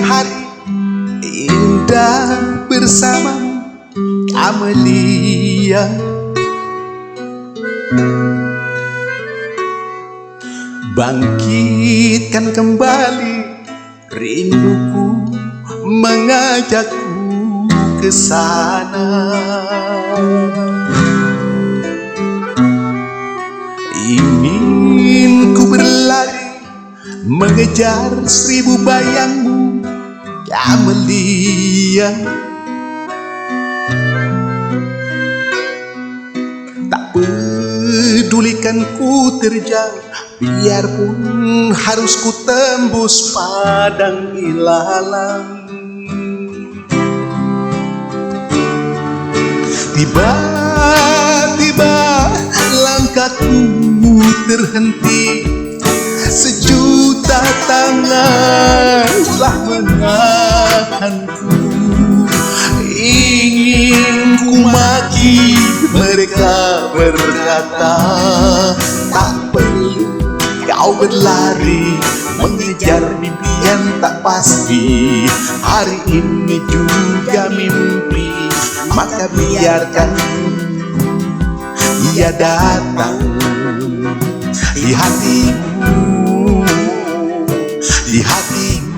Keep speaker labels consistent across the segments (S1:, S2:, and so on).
S1: hari indah bersama Amelia. Bangkitkan kembali rinduku, mengajakku ke sana. Ingin ku berlari mengejar 1000 bayangmu, Amelia. Tak pedulikan ku terjang, biarpun harus ku tembus padang ilalang. Tiba-tiba langkahku terhenti, sejuta tangan telah menahanku. Ingin ku maki, mereka berkata, tak perlu kau berlari mengejar mimpi yang tak pasti. Hari ini juga mimpi, maka biarkan ia datang di hatimu, di hatimu.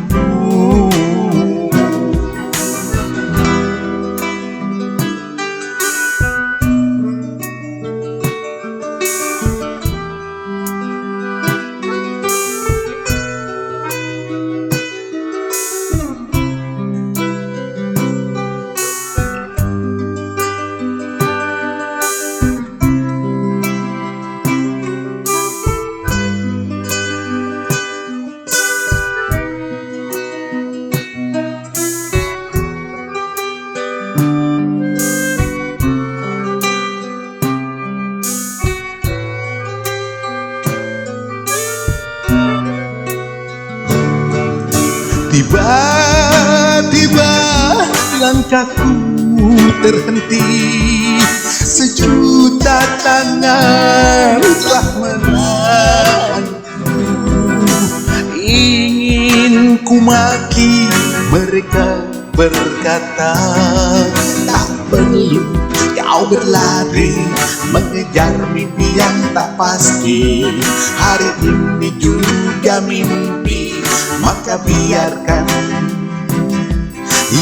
S1: Tiba-tiba langkahku terhenti, sejuta tangan telah menahanku. Ingin ku maki, mereka berkata, tak perlu kau berlari mengejar mimpi yang tak pasti. Hari ini juga mimpi, maka biarkan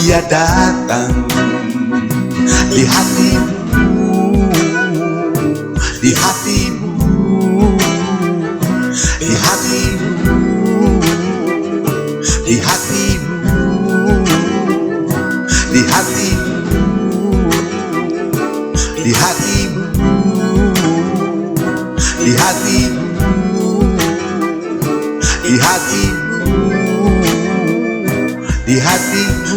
S1: ia datang di hatimu, di hatimu, di hatimu, di hatimu, di hatimu, di hatimu, di hatimu, di hatimu, di hatimu.